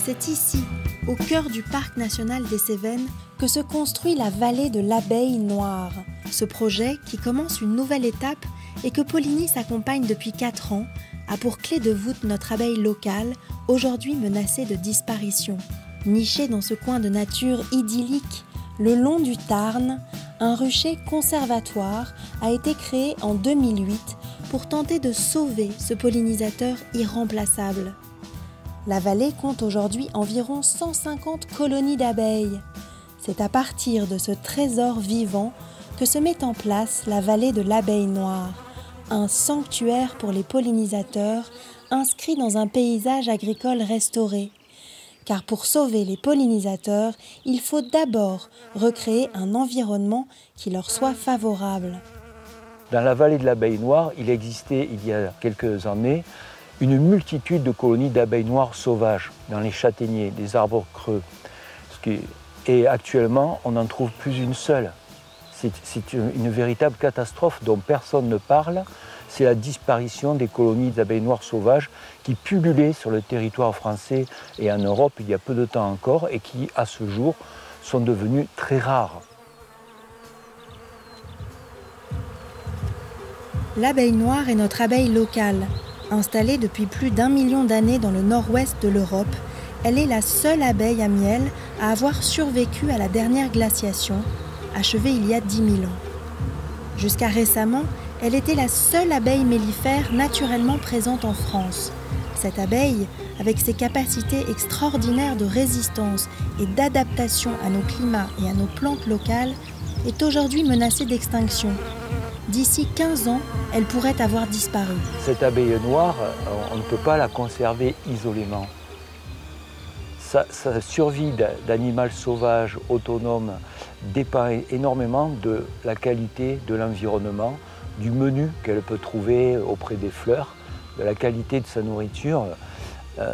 C'est ici, au cœur du parc national des Cévennes, que se construit la vallée de l'Abeille Noire. Ce projet, qui commence une nouvelle étape et que Poligny s'accompagne depuis 4 ans, a pour clé de voûte notre abeille locale, aujourd'hui menacée de disparition. Niché dans ce coin de nature idyllique, le long du Tarn, un rucher conservatoire a été créé en 2008 pour tenter de sauver ce pollinisateur irremplaçable. La vallée compte aujourd'hui environ 150 colonies d'abeilles. C'est à partir de ce trésor vivant que se met en place la vallée de l'Abeille Noire, un sanctuaire pour les pollinisateurs inscrit dans un paysage agricole restauré. Car pour sauver les pollinisateurs, il faut d'abord recréer un environnement qui leur soit favorable. Dans la vallée de l'Abeille Noire, il existait il y a quelques années une multitude de colonies d'abeilles noires sauvages dans les châtaigniers, les arbres creux. Et actuellement, on n'en trouve plus une seule. C'est une véritable catastrophe dont personne ne parle. C'est la disparition des colonies d'abeilles noires sauvages qui pullulaient sur le territoire français et en Europe il y a peu de temps encore et qui, à ce jour, sont devenues très rares. L'abeille noire est notre abeille locale. Installée depuis plus d'1 million d'années dans le nord-ouest de l'Europe, elle est la seule abeille à miel à avoir survécu à la dernière glaciation, achevée il y a 10 000 ans. Jusqu'à récemment, elle était la seule abeille mellifère naturellement présente en France. Cette abeille, avec ses capacités extraordinaires de résistance et d'adaptation à nos climats et à nos plantes locales, est aujourd'hui menacée d'extinction. D'ici 15 ans, elle pourrait avoir disparu. Cette abeille noire, on ne peut pas la conserver isolément. Sa survie d'animal sauvage, autonome, dépend énormément de la qualité de l'environnement, du menu qu'elle peut trouver auprès des fleurs, de la qualité de sa nourriture,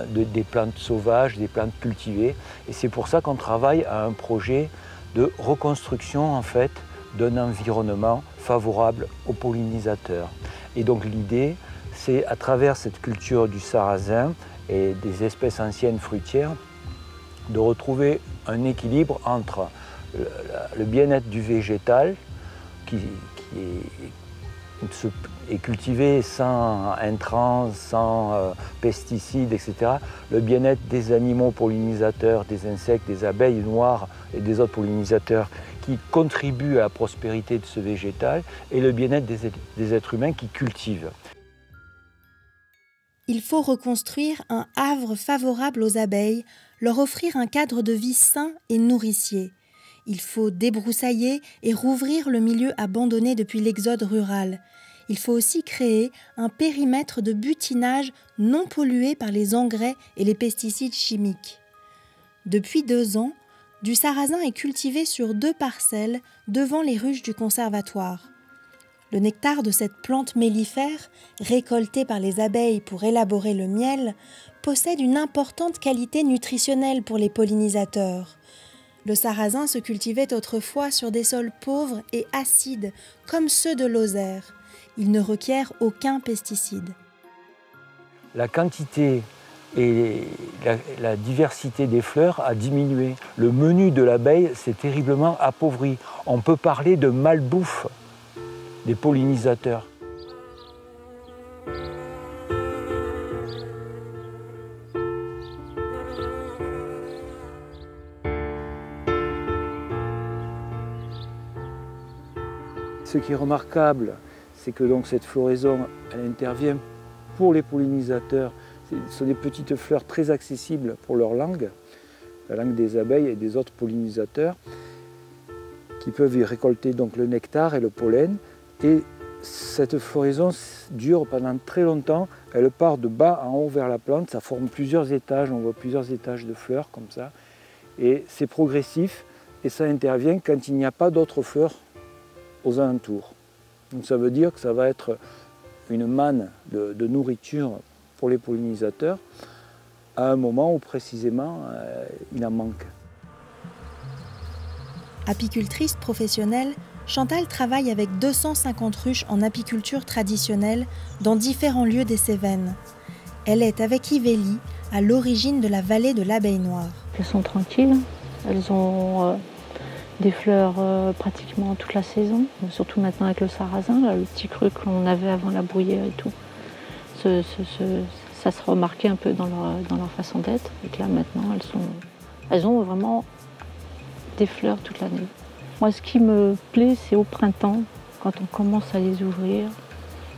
des plantes sauvages, des plantes cultivées. Et c'est pour ça qu'on travaille à un projet de reconstruction en fait, d'un environnement favorable aux pollinisateurs. Et donc l'idée, c'est à travers cette culture du sarrasin et des espèces anciennes fruitières, de retrouver un équilibre entre le bien-être du végétal, qui est cultivé sans intrants, sans pesticides, etc. Le bien-être des animaux pollinisateurs, des insectes, des abeilles noires et des autres pollinisateurs qui contribuent à la prospérité de ce végétal et le bien-être des êtres humains qui cultivent. Il faut reconstruire un havre favorable aux abeilles, leur offrir un cadre de vie sain et nourricier. Il faut débroussailler et rouvrir le milieu abandonné depuis l'exode rural. Il faut aussi créer un périmètre de butinage non pollué par les engrais et les pesticides chimiques. Depuis 2 ans, du sarrasin est cultivé sur 2 parcelles devant les ruches du conservatoire. Le nectar de cette plante mellifère, récolté par les abeilles pour élaborer le miel, possède une importante qualité nutritionnelle pour les pollinisateurs. Le sarrasin se cultivait autrefois sur des sols pauvres et acides, comme ceux de Lozère. Il ne requiert aucun pesticide. La quantité et la diversité des fleurs a diminué. Le menu de l'abeille s'est terriblement appauvri. On peut parler de malbouffe des pollinisateurs. Ce qui est remarquable, c'est que donc cette floraison, elle intervient pour les pollinisateurs. Ce sont des petites fleurs très accessibles pour leur langue, la langue des abeilles et des autres pollinisateurs, qui peuvent y récolter donc le nectar et le pollen. Et cette floraison dure pendant très longtemps. Elle part de bas en haut vers la plante. Ça forme plusieurs étages. On voit plusieurs étages de fleurs comme ça. Et c'est progressif. Et ça intervient quand il n'y a pas d'autres fleurs aux alentours. Donc ça veut dire que ça va être une manne de nourriture pour les pollinisateurs à un moment où précisément il en manque. Apicultrice professionnelle, Chantal travaille avec 250 ruches en apiculture traditionnelle dans différents lieux des Cévennes. Elle est, avec Yvélie, à l'origine de la vallée de l'Abeille Noire. Elles sont tranquilles, elles ont des fleurs pratiquement toute la saison, surtout maintenant avec le sarrasin, là, le petit cru qu'on avait avant la bruyère et tout. Ça se remarquait un peu dans leur façon d'être. Et que là maintenant, elles ont vraiment des fleurs toute l'année. Moi, ce qui me plaît, c'est au printemps, quand on commence à les ouvrir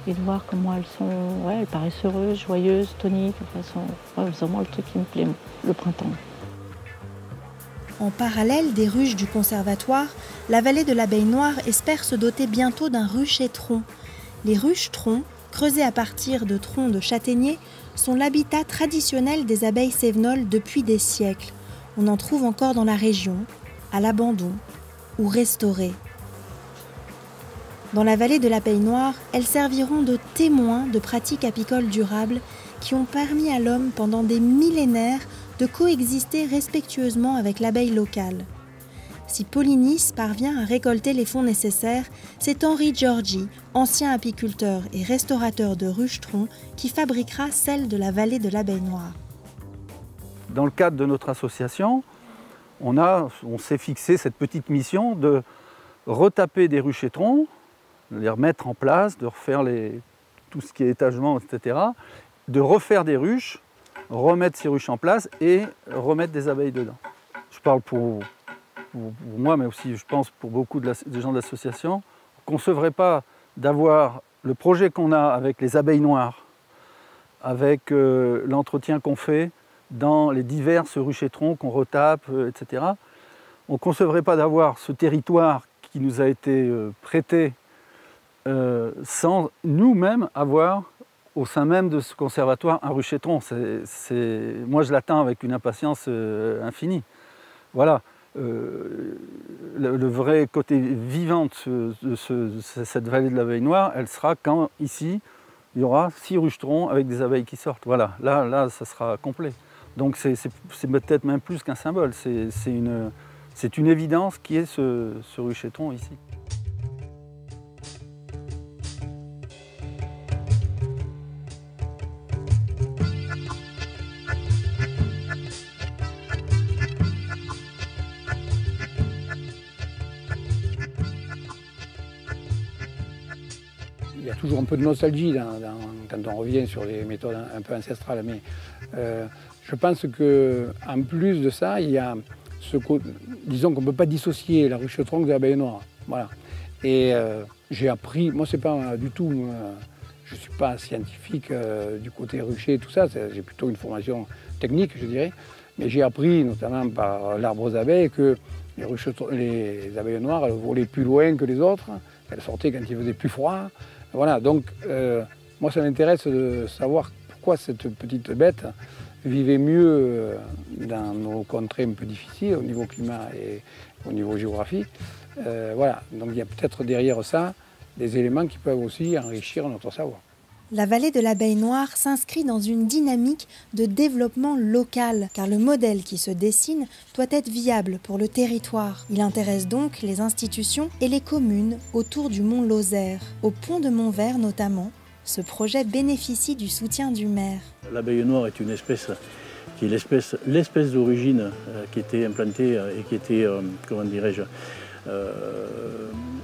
et de voir comment elles sont, elles paraissent heureuses, joyeuses, toniques. Enfin, elles sont vraiment le truc qui me plaît, le printemps. En parallèle des ruches du conservatoire, la vallée de l'Abeille Noire espère se doter bientôt d'un rucher-tronc. Les ruches-troncs, creusés à partir de troncs de châtaigniers, sont l'habitat traditionnel des abeilles cévenoles depuis des siècles. On en trouve encore dans la région, à l'abandon ou restaurées. Dans la vallée de l'Abeille Noire, elles serviront de témoins de pratiques apicoles durables qui ont permis à l'homme pendant des millénaires de coexister respectueusement avec l'abeille locale. Si Polynice parvient à récolter les fonds nécessaires, c'est Henri Giorgi, ancien apiculteur et restaurateur de ruches-troncs, qui fabriquera celle de la vallée de l'Abeille Noire. Dans le cadre de notre association, on s'est fixé cette petite mission de retaper des ruchers-troncs, de les remettre en place, de refaire tout ce qui est étagement, etc., de refaire des ruches, remettre ces ruches en place et remettre des abeilles dedans. Je parle pour moi, mais aussi je pense pour beaucoup des gens de l'association, qu'on ne concevrait pas d'avoir le projet qu'on a avec les abeilles noires, avec l'entretien qu'on fait dans les diverses ruchers-troncs qu'on retape, etc. On ne concevrait pas d'avoir ce territoire qui nous a été prêté sans nous-mêmes avoir au sein même de ce conservatoire un rucher-tronc. Moi, je l'attends avec une impatience infinie. Voilà. Le vrai côté vivant de cette vallée de l'Abeille Noire, elle sera quand, ici, il y aura 6 rucherons avec des abeilles qui sortent. Voilà, là ça sera complet. Donc c'est peut-être même plus qu'un symbole, c'est une évidence qui est ce rucher-tronc ici. Il y a toujours un peu de nostalgie quand on revient sur les méthodes un peu ancestrales, mais je pense qu'en plus de ça, il y a disons qu'on ne peut pas dissocier la ruche-tronc de l'Abeille Noire. Voilà. Et j'ai appris, moi c'est pas du tout, je ne suis pas scientifique du côté rucher et tout ça, j'ai plutôt une formation technique, je dirais, mais j'ai appris notamment par l'arbre aux abeilles que les abeilles noires, elles volaient plus loin que les autres, elles sortaient quand il faisait plus froid. Voilà, donc moi ça m'intéresse de savoir pourquoi cette petite bête vivait mieux dans nos contrées un peu difficiles au niveau climat et au niveau géographie. Voilà, donc il y a peut-être derrière ça des éléments qui peuvent aussi enrichir notre savoir. La vallée de l'Abeille Noire s'inscrit dans une dynamique de développement local, car le modèle qui se dessine doit être viable pour le territoire. Il intéresse donc les institutions et les communes autour du mont Lozère. Au pont de Montvert notamment, ce projet bénéficie du soutien du maire. L'abeille noire est une espèce qui est l'espèce d'origine qui était implantée et qui était, comment dirais-je,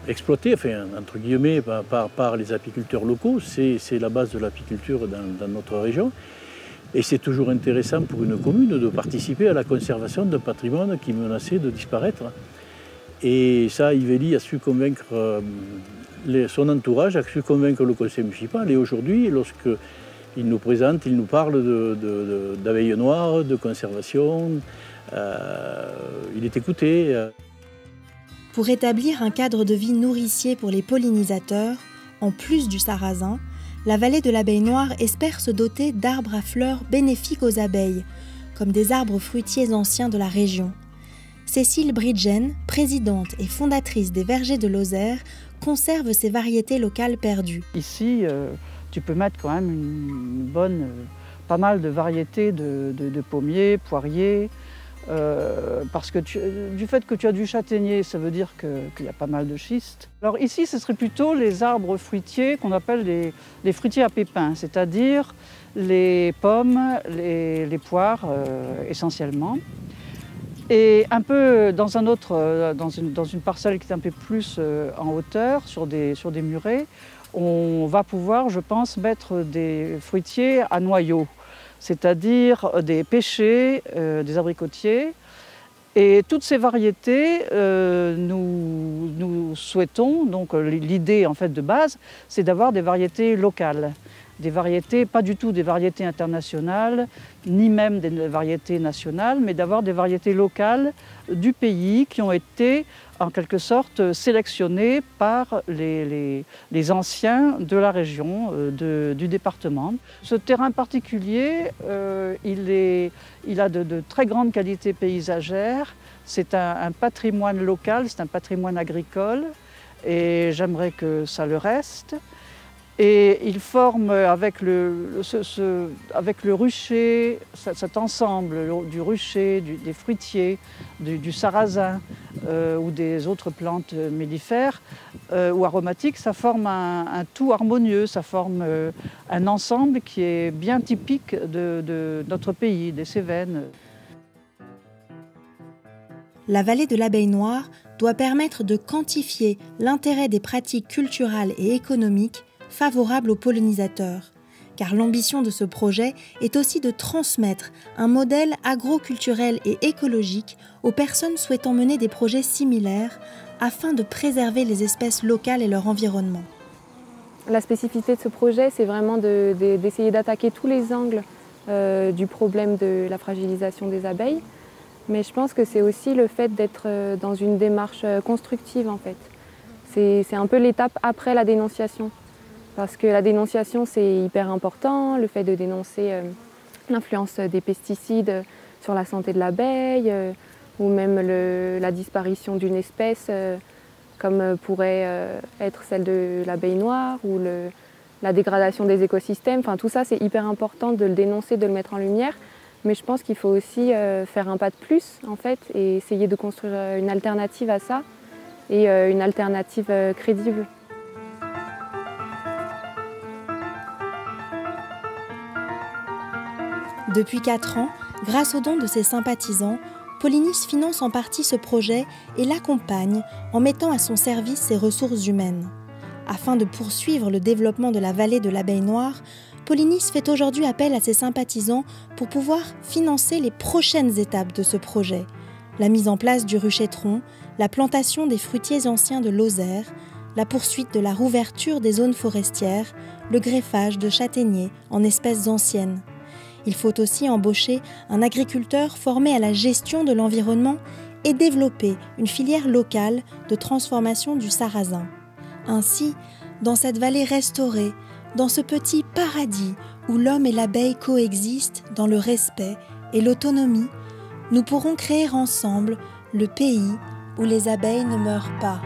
exploité, enfin, entre guillemets, par les apiculteurs locaux. C'est la base de l'apiculture dans notre région. Et c'est toujours intéressant pour une commune de participer à la conservation d'un patrimoine qui menaçait de disparaître. Et ça, Yvélie a su convaincre son entourage, a su convaincre le conseil municipal. Et aujourd'hui, lorsqu'il nous présente, il nous parle d'abeilles noires, de conservation, il est écouté. Pour établir un cadre de vie nourricier pour les pollinisateurs, en plus du sarrasin, la vallée de l'Abeille Noire espère se doter d'arbres à fleurs bénéfiques aux abeilles, comme des arbres fruitiers anciens de la région. Cécile Bridgen, présidente et fondatrice des Vergers de Lozère, conserve ces variétés locales perdues. Ici, tu peux mettre quand même pas mal de variétés de pommiers, poiriers, Parce que du fait que tu as du châtaignier, ça veut dire qu'il y a pas mal de schiste. Alors ici, ce serait plutôt les arbres fruitiers qu'on appelle les fruitiers à pépins, c'est-à-dire les pommes, les poires essentiellement. Et un peu dans une parcelle qui est un peu plus en hauteur, sur des murets, on va pouvoir, je pense, mettre des fruitiers à noyaux, c'est-à-dire des pêchers, des abricotiers. Et toutes ces variétés, nous souhaitons, donc l'idée en fait de base, c'est d'avoir des variétés locales. Des variétés, pas du tout des variétés internationales, ni même des variétés nationales, mais d'avoir des variétés locales du pays qui ont été en quelque sorte sélectionnées par les anciens de la région, du département. Ce terrain particulier, il a de très grandes qualités paysagères. C'est un patrimoine local, c'est un patrimoine agricole et j'aimerais que ça le reste. Et il forme avec le rucher, cet ensemble du rucher, des fruitiers, du sarrasin ou des autres plantes mellifères ou aromatiques, ça forme un tout harmonieux, ça forme un ensemble qui est bien typique de notre pays, des Cévennes. La vallée de l'Abeille Noire doit permettre de quantifier l'intérêt des pratiques culturelles et économiques favorable aux pollinisateurs, car l'ambition de ce projet est aussi de transmettre un modèle agroculturel et écologique aux personnes souhaitant mener des projets similaires afin de préserver les espèces locales et leur environnement. La spécificité de ce projet, c'est vraiment d'essayer d'attaquer tous les angles du problème de la fragilisation des abeilles, mais je pense que c'est aussi le fait d'être dans une démarche constructive en fait. C'est un peu l'étape après la dénonciation. Parce que la dénonciation, c'est hyper important, le fait de dénoncer l'influence des pesticides sur la santé de l'abeille, ou même la disparition d'une espèce, comme pourrait être celle de l'abeille noire, ou la dégradation des écosystèmes. Enfin, tout ça, c'est hyper important de le dénoncer, de le mettre en lumière. Mais je pense qu'il faut aussi faire un pas de plus, en fait, et essayer de construire une alternative à ça, et une alternative crédible. Depuis 4 ans, grâce aux dons de ses sympathisants, Pollinis finance en partie ce projet et l'accompagne en mettant à son service ses ressources humaines. Afin de poursuivre le développement de la vallée de l'Abeille Noire, Pollinis fait aujourd'hui appel à ses sympathisants pour pouvoir financer les prochaines étapes de ce projet. La mise en place du rucher-tronc, la plantation des fruitiers anciens de Lozère, la poursuite de la rouverture des zones forestières, le greffage de châtaigniers en espèces anciennes. Il faut aussi embaucher un agriculteur formé à la gestion de l'environnement et développer une filière locale de transformation du sarrasin. Ainsi, dans cette vallée restaurée, dans ce petit paradis où l'homme et l'abeille coexistent dans le respect et l'autonomie, nous pourrons créer ensemble le pays où les abeilles ne meurent pas.